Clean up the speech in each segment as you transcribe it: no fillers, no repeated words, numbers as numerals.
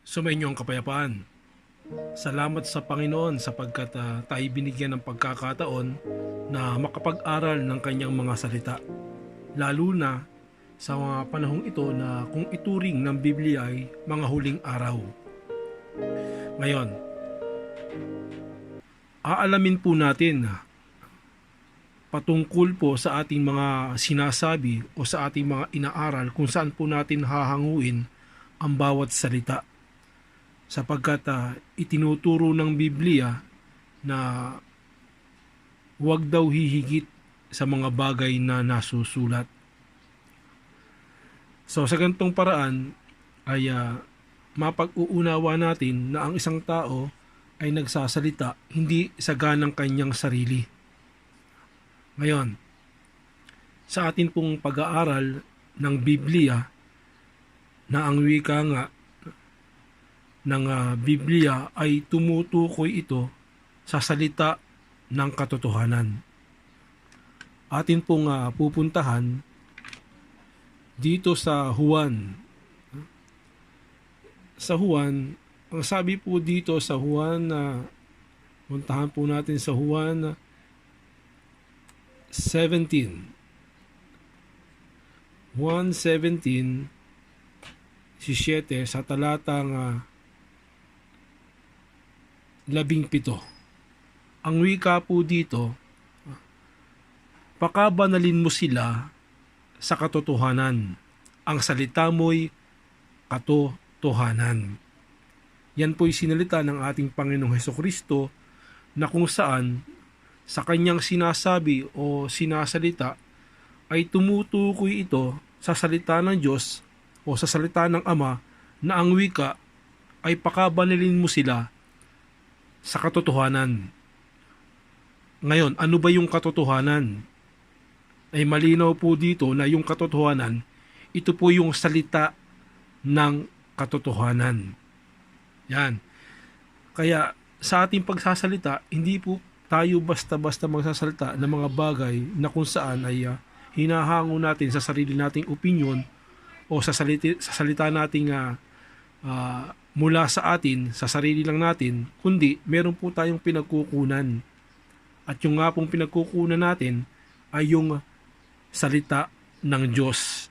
Sumainyo ang kapayapaan. Salamat sa Panginoon sapagkat tayo binigyan ng pagkakataon na makapag-aral ng kanyang mga salita. Lalo na sa mga panahong ito na kung ituring ng Biblia ay mga huling araw. Ngayon, aalamin po natin patungkol po sa ating mga sinasabi o sa ating mga inaaral kung saan po natin hahanguin ang bawat salita. Sapagkat itinuturo ng Biblia na huwag daw hihigit sa mga bagay na nasusulat. So sa ganitong paraan ay mapag-uunawa natin na ang isang tao ay nagsasalita hindi sa ganang kanyang sarili. Ngayon, sa atin pong pag-aaral ng Biblia na ang wika nga ng Biblia ay tumutukoy ito sa salita ng katotohanan. Atin pong pupuntahan dito sa Juan. Sa Juan, ang sabi po dito sa Juan, puntahan po natin sa Juan 17. Juan 17, 17 sa talatang 17. Ang wika po dito, pakabanalin mo sila sa katotohanan. Ang salita mo'y katotohanan. Yan po'y sinalita ng ating Panginoong Hesukristo na kung saan sa kanyang sinasabi o sinasalita ay tumutukoy ito sa salita ng Diyos o sa salita ng Ama na ang wika ay pakabanalin mo sila sa katotohanan. Ngayon, ano ba yung katotohanan? Ay malinaw po dito na yung katotohanan, ito po yung salita ng katotohanan. Yan. Kaya sa ating pagsasalita, hindi po tayo basta-basta magsasalita ng mga bagay na kung saan ay hinahango natin sa sarili nating opinion o sa salita nating mula sa atin, sa sarili lang natin, kundi meron po tayong pinagkukunan. At yung nga pong pinagkukunan natin ay yung salita ng Diyos.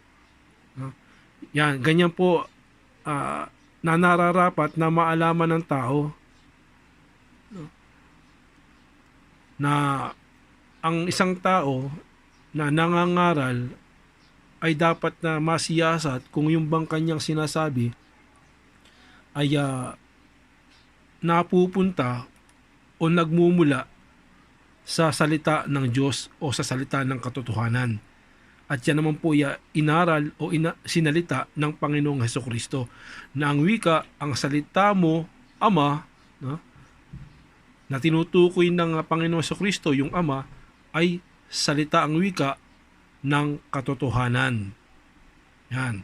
Yan, ganyan po na nararapat na maalaman ng tao na ang isang tao na nangangaral ay dapat na masiyasat kung yung bang kanyang sinasabi ay napupunta o nagmumula sa salita ng Diyos o sa salita ng katotohanan. At yan naman po inaral o sinalita ng Panginoong Hesukristo na ang wika, ang salita mo, Ama, no, na tinutukoy ng Panginoong Hesukristo, yung Ama, ay salita ang wika ng katotohanan. Yan.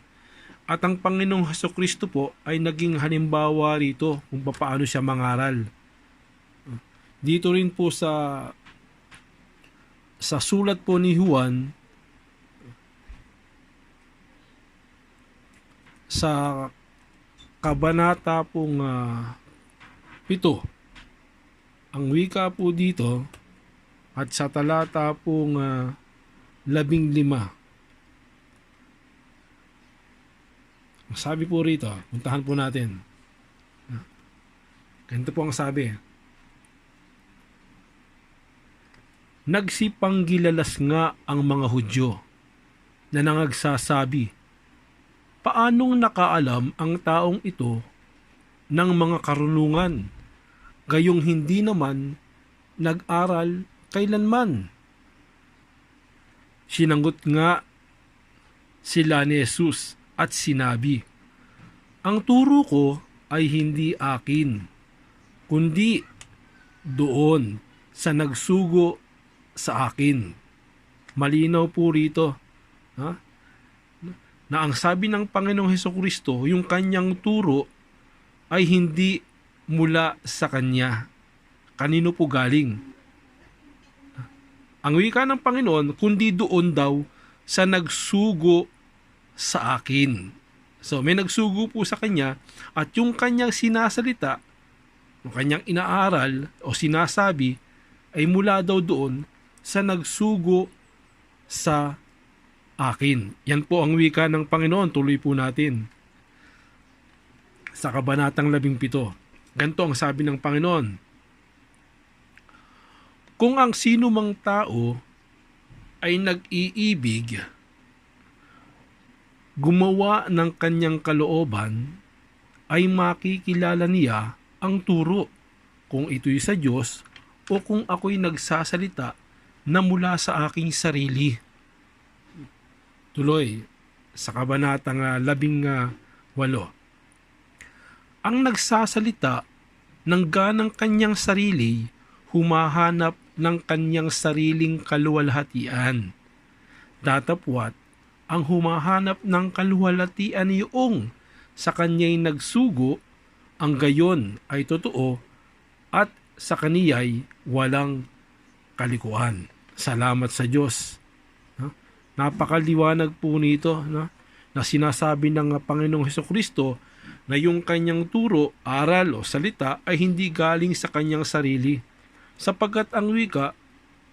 At ang Panginoong Hesukristo po ay naging halimbawa rito kung paano siya mangaral. Dito rin po sa sulat po ni Juan sa kabanata pong 7, ang wika po dito at sa talata pong 15. Sabi po rito, puntahan po natin. Ganito po ang sabi. Nagsipanggilalas nga ang mga Hudyo na nangagsasabi, paanong nakaalam ang taong ito ng mga karunungan, gayong hindi naman nag-aral kailanman? Sinanggot nga sila ni Jesus at sinabi, ang turo ko ay hindi akin, kundi doon sa nagsugo sa akin. Malinaw po rito na ang sabi ng Panginoong Hesukristo, yung kanyang turo ay hindi mula sa kanya. Kanino po galing? Ang wika ng Panginoon, kundi doon daw sa nagsugo sa akin. So may nagsugo po sa kanya at yung kanyang sinasalita, yung kanyang inaaral o sinasabi ay mula daw doon sa nagsugo sa akin. Yan po ang wika ng Panginoon. Tuloy po natin sa Kabanatang 17. Ganito ang sabi ng Panginoon: kung ang sino mang tao ay nag-iibig, gumawa ng kanyang kalooban, ay makikilala niya ang turo, kung ito'y sa Diyos o kung ako'y nagsasalita na mula sa aking sarili. Tuloy sa Kabanatang 18. Ang nagsasalita ng ganang kanyang sarili, humahanap ng kanyang sariling kaluwalhatian. Datapwat, ang humahanap ng kaluwalhatian yung sa kanya'y nagsugo, ang gayon ay totoo at sa kaniya'y walang kalikuan. Salamat sa Diyos. Napakaliwanag po nito, na sinasabi ng Panginoong Hesukristo na yung kanyang turo, aral o salita ay hindi galing sa kanyang sarili. Sapagkat ang wika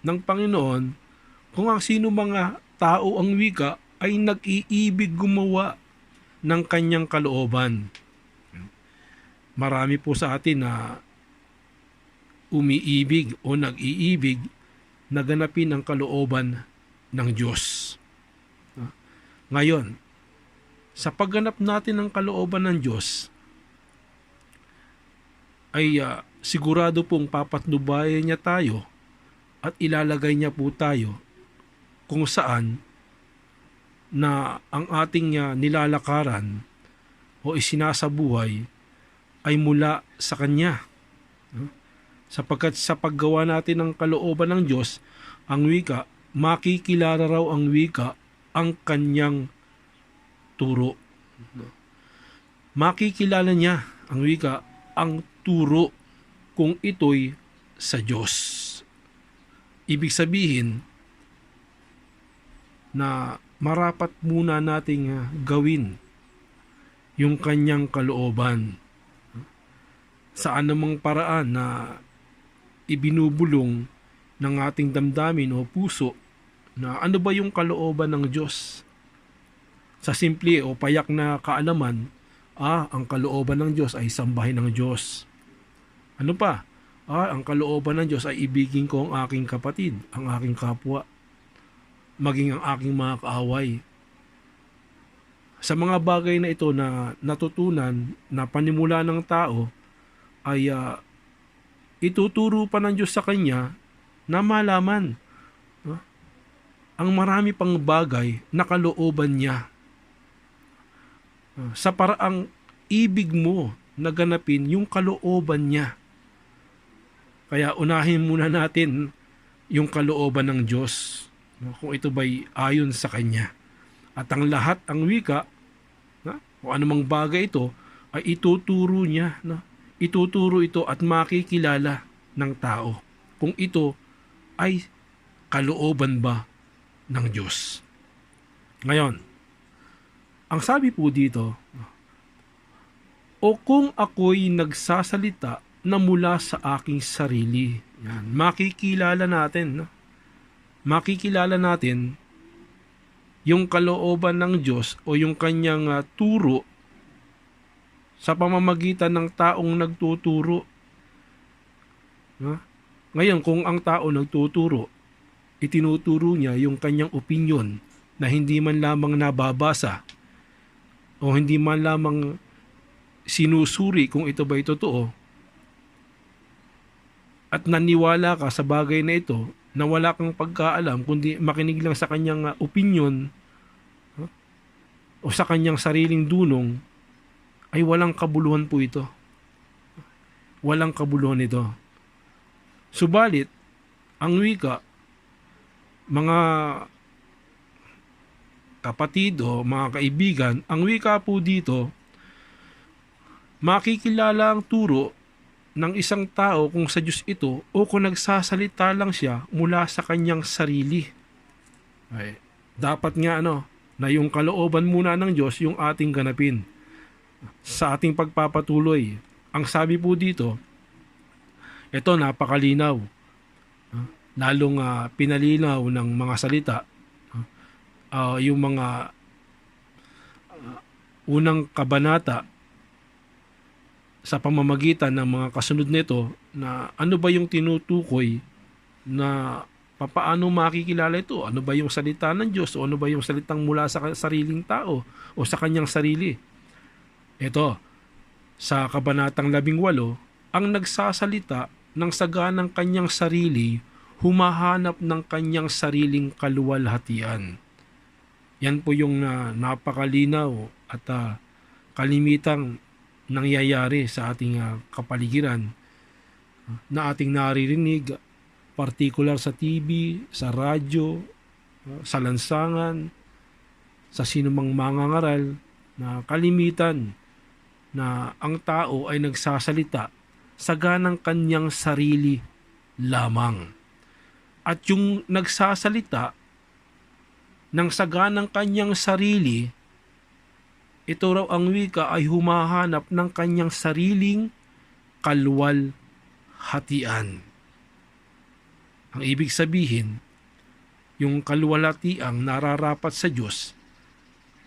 ng Panginoon, kung ang sino mga tao ang wika, ay nag-iibig gumawa ng kanyang kalooban. Marami po sa atin na umiibig o nag-iibig na ganapin ang kalooban ng Diyos. Ngayon, sa pagganap natin ng kalooban ng Diyos, ay sigurado pong papatnubayan niya tayo at ilalagay niya po tayo kung saan na ang ating nilalakaran o isinasabuhay ay mula sa Kanya. Sapagkat sa paggawa natin ng kalooban ng Diyos, ang wika, makikilala raw ang wika ang Kanyang turo. Makikilala niya ang wika ang turo kung ito'y sa Diyos. Ibig sabihin na marapat muna nating gawin yung kanyang kalooban sa anumang paraan na ibinubulong ng ating damdamin o puso na ano ba yung kalooban ng Diyos. Sa simple o payak na kaalaman, ang kalooban ng Diyos ay sambahin ng Diyos. Ano pa? Ang kalooban ng Diyos ay ibigin ko ang aking kapatid, ang aking kapwa, maging ang aking mga kaaway. Sa mga bagay na ito na natutunan na panimula ng tao, ay ituturo pa ng Diyos sa kanya na malaman ang marami pang bagay na kalooban niya. Sa paraang ibig mo na ganapin yung kalooban niya. Kaya unahin muna natin yung kalooban ng Diyos, kung ito ba'y ayon sa Kanya. At ang lahat, ang wika, o anumang bagay ito, ay ituturo niya. Ituturo ito at makikilala ng tao kung ito ay kalooban ba ng Diyos. Ngayon, ang sabi po dito, o kung ako'y nagsasalita na mula sa aking sarili, yan, makikilala natin, makikilala natin yung kalooban ng Diyos o yung kanyang turo sa pamamagitan ng taong nagtuturo. Ngayon, kung ang tao nagtuturo, itinuturo niya yung kanyang opinion na hindi man lamang nababasa o hindi man lamang sinusuri kung ito ba'y totoo, at naniwala ka sa bagay na ito na wala kang pagkaalam kundi makinig lang sa kanyang opinion o sa kanyang sariling dunong, ay walang kabuluhan po ito. Walang kabuluhan ito. Subalit, ang wika, mga kapatid o mga kaibigan, ang wika po dito, makikilala ang turo ng isang tao kung sa Diyos ito o kung nagsasalita lang siya mula sa kanyang sarili. Ay, dapat nga na yung kalooban muna ng Diyos yung ating ganapin sa ating pagpapatuloy. Ang sabi po dito, ito napakalinaw, lalong pinalinaw ng mga salita, yung mga unang kabanata sa pamamagitan ng mga kasunod nito, na ano ba yung tinutukoy na papaano makikilala ito? Ano ba yung salita ng Diyos o ano ba yung salitang mula sa sariling tao o sa kanyang sarili? Ito, sa kabanatang 18, ang nagsasalita ng saganang kanyang sarili, humahanap ng kanyang sariling kaluwalhatian. Yan po yung napakalinaw at kalimitang nangyayari sa ating kapaligiran na ating naririnig, partikular sa TV, sa radyo, sa lansangan, sa sinumang mangangaral, na kalimitan na ang tao ay nagsasalita sa ganang kanyang sarili lamang. At yung nagsasalita ng saganang kanyang sarili, ito raw ang wika ay humahanap ng kanyang sariling kaluwalhatian. Ang ibig sabihin, yung kaluwalhatiang nararapat sa Diyos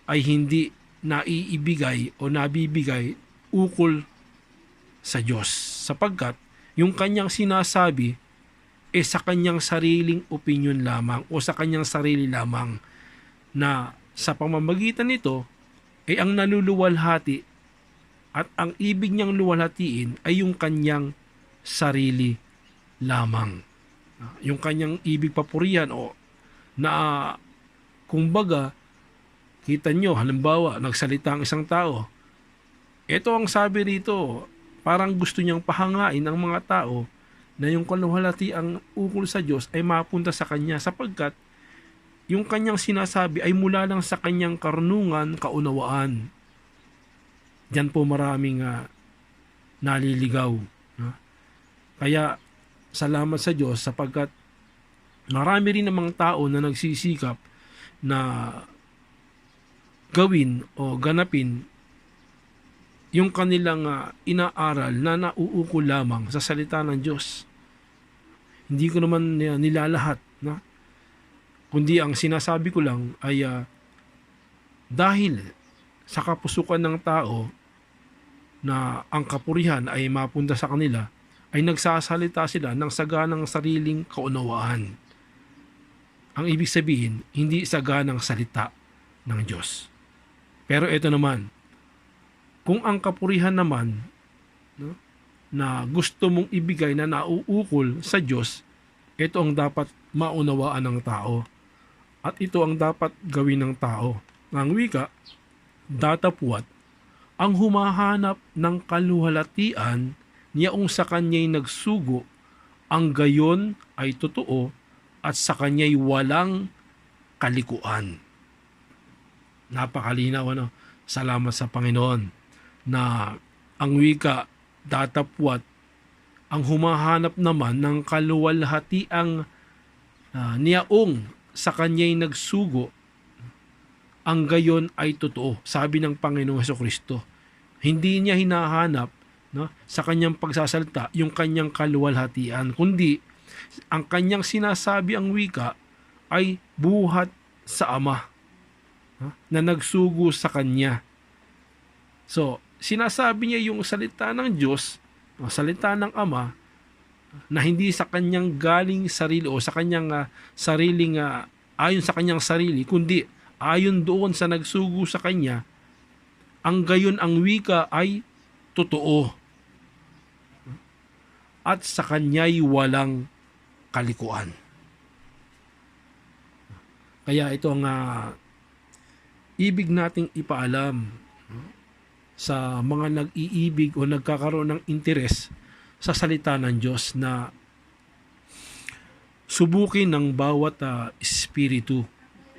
ay hindi naiibigay o nabibigay ukol sa Diyos, sapagkat yung kanyang sinasabi sa kanyang sariling opinion lamang o sa kanyang sarili lamang, na sa pamamagitan nito ay ang naluluwalhati at ang ibig niyang luwalhatiin ay yung kanyang sarili lamang. Yung kanyang ibig papurihan o na kumbaga, kita nyo, halimbawa, nagsalita ang isang tao. Ito ang sabi rito, parang gusto niyang pahangain ang mga tao na yung kaluwalhati ang ukol sa Diyos ay mapunta sa Kanya, sapagkat yung kanyang sinasabi ay mula lang sa kanyang karunungan, kaunawaan. Diyan po maraming naliligaw. Kaya salamat sa Diyos, sapagkat marami rin namang tao na nagsisikap na gawin o ganapin yung kanilang inaaral na nauukol lamang sa salita ng Diyos. Hindi ko naman nilalahat, na kundi ang sinasabi ko lang ay dahil sa kapusukan ng tao na ang kapurihan ay mapunta sa kanila, ay nagsasalita sila ng saganang sariling kaunawaan. Ang ibig sabihin, hindi saganang salita ng Diyos. Pero ito naman, kung ang kapurihan naman na gusto mong ibigay na nauukol sa Diyos, ito ang dapat maunawaan ng tao. At ito ang dapat gawin ng tao. Ang wika, datapwat, ang humahanap ng kaluwalhatian niyaong sa kanya'y nagsugo, ang gayon ay totoo at sa kanya'y walang kalikuan. Napakalinaw, ano? Salamat sa Panginoon na ang wika, datapwat, ang humahanap naman ng kaluwalhatiang niyaong sa kanya'y nagsugo, ang gayon ay totoo. Sabi ng Panginoong Hesukristo, hindi niya hinahanap sa kanyang pagsasalita yung kanyang kaluwalhatian, kundi ang kanyang sinasabi, ang wika, ay buhat sa Ama na nagsugo sa kanya. So, sinasabi niya yung salita ng Diyos, salita ng Ama, na hindi sa kanyang galing sarili o sa kanyang sariling ayon sa kanyang sarili, kundi ayon doon sa nagsugo sa kanya, ang gayon ang wika ay totoo at sa kanya'y walang kalikuan. Kaya ito ang ibig nating ipaalam sa mga nag-iibig o nagkakaroon ng interes sa salita ng Diyos, na subukin ng bawat espiritu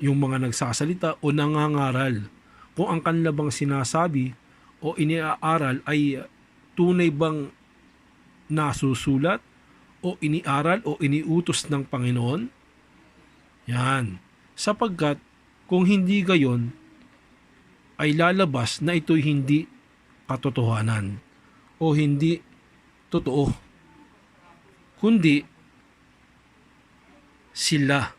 yung mga nagsasalita o nangangaral kung ang kanila bang sinasabi o iniaaral ay tunay bang nasusulat o iniaral o iniutos ng Panginoon. Yan. Sapagkat Kung hindi gayon, ay lalabas na ito'y hindi katotohanan o hindi totoo, kundi sila,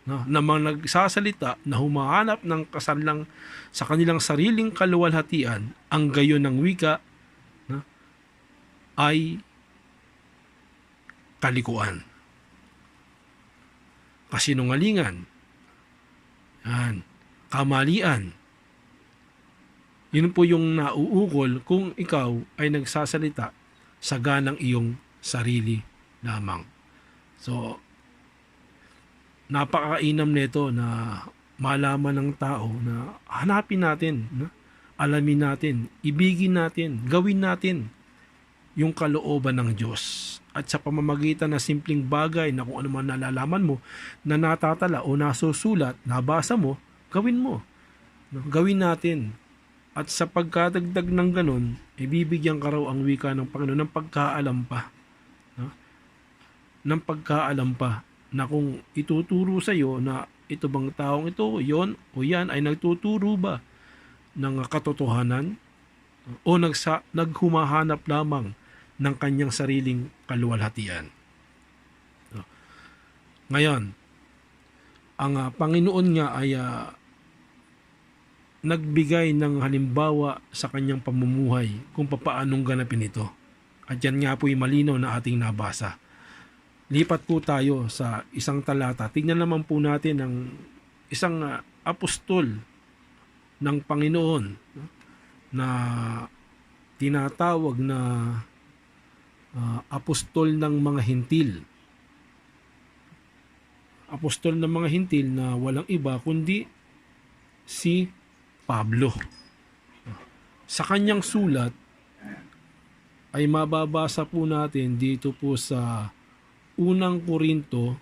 no, na mga nagsasalita na humahanap ng kasalang sa kanilang sariling kaluwalhatian, ang gayon ng wika, no, ay kalikuan, kasinungalingan, yan, kamalian. Yun po yung nauukol kung ikaw ay nagsasalita sa ganang iyong sarili lamang. So, napakainam nito na malaman ng tao na hanapin natin, no? Alamin natin, ibigin natin, gawin natin yung kalooban ng Diyos. At sa pamamagitan ng simpleng bagay na kung ano man nalalaman mo, na natatala o nasusulat, nabasa mo, gawin mo. No? Gawin natin. At sa pagkadagdag ng ganun, ibibigyan ka raw ang wika ng Panginoon ng pagkaalam pa. No? Ng pagkaalam pa na kung ituturo sa iyo na ito bang taong ito, yon o yan ay nagtuturo ba ng katotohanan o naghumahanap lamang ng kanyang sariling kaluwalhatian. No? Ngayon, ang Panginoon nga ay nagbigay ng halimbawa sa kanyang pamumuhay kung papaanong ganapin ito. At yan nga po yung malinaw na ating nabasa. Lipat po tayo sa isang talata. Tingnan naman po natin ang isang apostol ng Panginoon, no, na tinatawag na apostol ng mga hintil. Apostol ng mga hintil na walang iba kundi si Pablo. Sa kanyang sulat ay mababasa po natin dito po sa Unang Korinto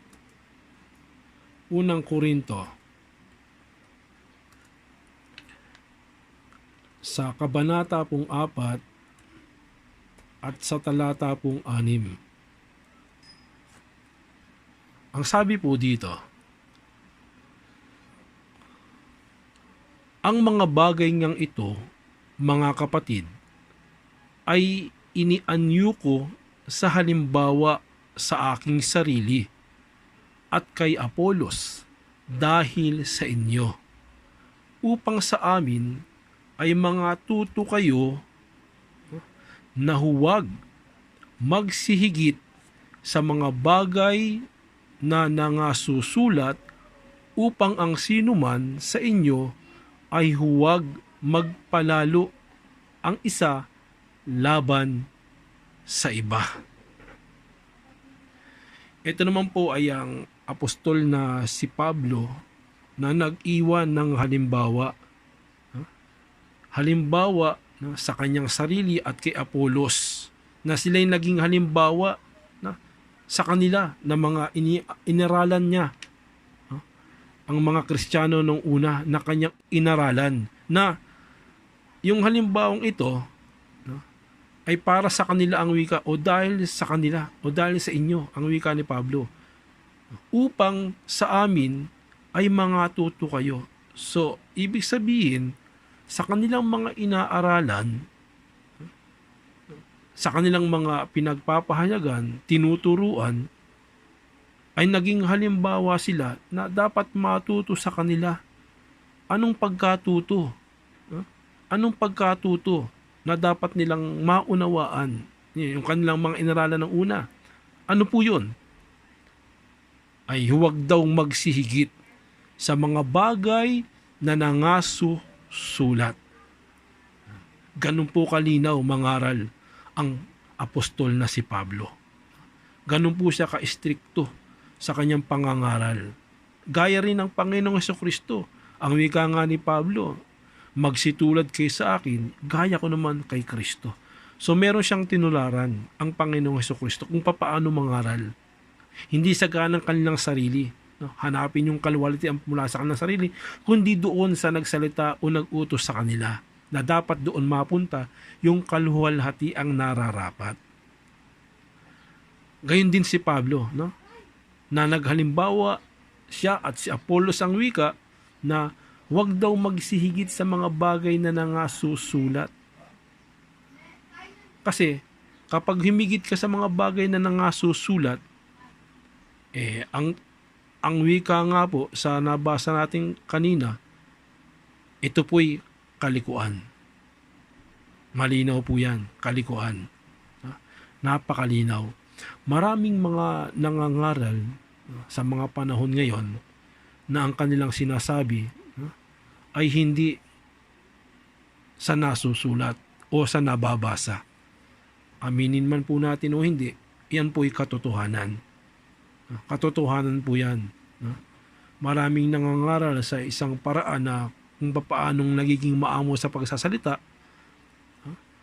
sa kabanata pong 4 at sa talata pong 6. Ang sabi po dito, ang mga bagay ngang ito, mga kapatid, ay inianyo ko sa halimbawa sa aking sarili at kay Apolos dahil sa inyo, upang sa amin ay mga tuto kayo na huwag magsihigit sa mga bagay na nangasusulat, upang ang sinuman sa inyo ay huwag magpalalo ang isa laban sa iba. Ito naman po ay ang apostol na si Pablo na nag-iwan ng halimbawa. Halimbawa sa kanyang sarili at kay Apolos, na sila'y naging halimbawa sa kanila na mga inaralan niya. Ang mga Kristiyano nung una na kanyang inaralan, na yung halimbawang ito ay para sa kanila ang wika, o dahil sa kanila o dahil sa inyo ang wika ni Pablo, upang sa amin ay mga tuto kayo. So, ibig sabihin, sa kanilang mga inaaralan, sa kanilang mga pinagpapahayagan, tinuturuan, ay naging halimbawa sila na dapat matuto sa kanila. Anong pagkatuto? Anong pagkatuto na dapat nilang maunawaan? Yung kanilang mga inaralan ng una. Ano po yun? Ay huwag daw magsihigit sa mga bagay na nangasusulat. Ganun po kalinaw mangaral ang apostol na si Pablo. Ganun po siya ka-istrikto sa kanyang pangangaral. Gaya rin ng Panginoong Hesukristo. Ang wika nga ni Pablo, magsitulad kayo sa akin, gaya ko naman kay Kristo. So meron siyang tinularan, ang Panginoong Hesukristo, kung paano mangaral. Hindi sa ganang kanilang sarili, no? Hanapin yung kaluwalhatian mula sa kanilang sarili, kundi doon sa nagsalita o nag-utos sa kanila, na dapat doon mapunta yung kaluwalhatiang nararapat. Gayon din si Pablo, no? Na naghalimbawa siya at si Apolos ang wika, na huwag daw magsihigit sa mga bagay na nangasusulat. Kasi kapag humigit ka sa mga bagay na nangasusulat, ang wika nga po sa nabasa natin kanina, ito po'y kalikuan. Malinaw po yan, kalikuan. Napakalinaw. Maraming mga nangangaral sa mga panahon ngayon na ang kanilang sinasabi ay hindi sa nasusulat o sa nababasa. Aminin man po natin o hindi, yan po'y katotohanan. Katotohanan po yan. Maraming nangangaral sa isang paraan na kung paanong nagiging maamo sa pagsasalita,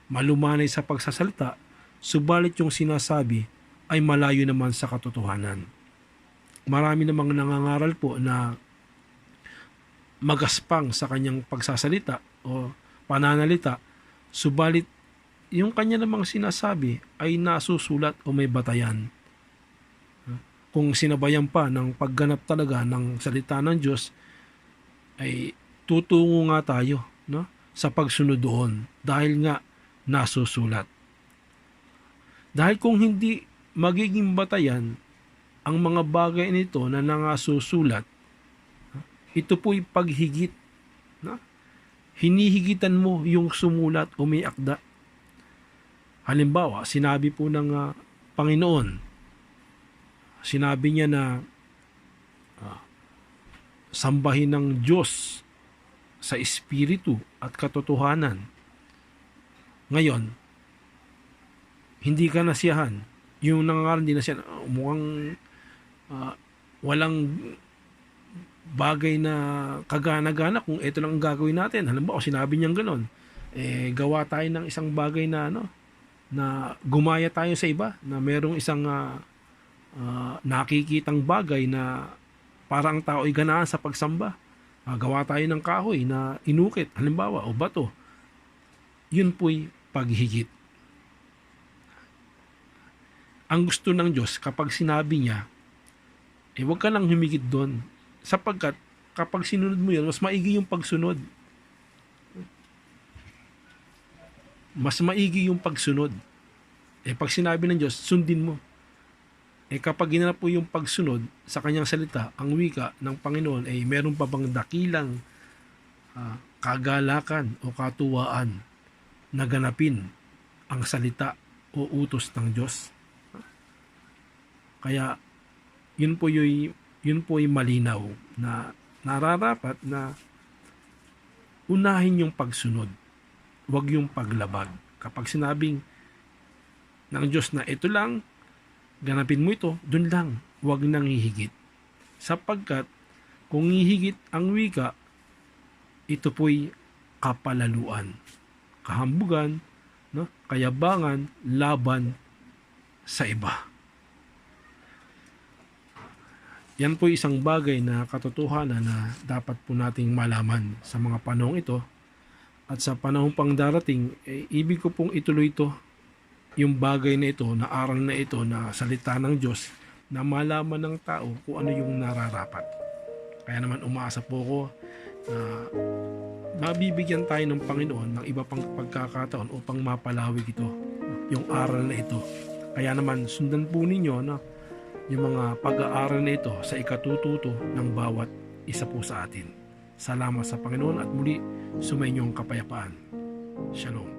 malumanay sa pagsasalita, subalit yung sinasabi ay malayo naman sa katotohanan. Marami namang nangangaral po na magaspang sa kanyang pagsasalita o pananalita, subalit yung kanya namang sinasabi ay nasusulat o may batayan. Kung sinabayan pa ng pagganap talaga ng salita ng Diyos, ay tutungo nga tayo, no, sa pagsunod doon dahil nga nasusulat. Dahil kung hindi magiging batayan ang mga bagay nito na nangasusulat, ito po'y paghigit. No? Hinihigitan mo yung sumulat o may akda. Halimbawa, sinabi po ng Panginoon, sinabi niya na sambahin ng Diyos sa espiritu at katotohanan. Ngayon, hindi ka nasiyahan. Yung nangangaral, hindi nasiyahan. Mukhang walang bagay na kagana-gana kung ito lang ang gagawin natin. Halimbawa, sinabi niyang gano'n, gawa tayo ng isang bagay na na gumaya tayo sa iba, na merong isang nakikitang bagay na parang tao ay ganaan sa pagsamba. Gawa tayo ng kahoy na inukit, halimbawa, o bato. Yun po'y paghigit. Ang gusto ng Diyos, kapag sinabi niya, huwag ka nang humigit doon. Sapagkat kapag sinunod mo yan, mas maigi yung pagsunod. Mas maigi yung pagsunod. Pag sinabi ng Diyos, sundin mo. Kapag ginanap po yung pagsunod sa kanyang salita, ang wika ng Panginoon ay meron pa bang dakilang kagalakan o katuwaan na ganapin ang salita o utos ng Diyos. Kaya yun po yung malinaw na nararapat na unahin yung pagsunod, wag yung paglabag. Kapag sinabing ng Diyos na ito lang, ganapin mo ito, dun lang, wag nang hihigit. Sapagkat kung hihigit ang wika, ito po'y kapalaluan, kahambugan, no? Kayabangan, laban sa iba. Yan po isang bagay na katotohanan na dapat po nating malaman sa mga panahong ito. At sa panahong pang darating, ibig ko pong ituloy ito, yung bagay na ito, na aral na ito, na salita ng Diyos, na malaman ng tao kung ano yung nararapat. Kaya naman umaasa po ko na mabibigyan tayo ng Panginoon ng iba pang pagkakataon upang mapalawig ito, yung aral na ito. Kaya naman sundan po ninyo yung mga pag-aaral na ito sa ikatututo ng bawat isa po sa atin. Salamat sa Panginoon at muli sumainyong kapayapaan. Shalom.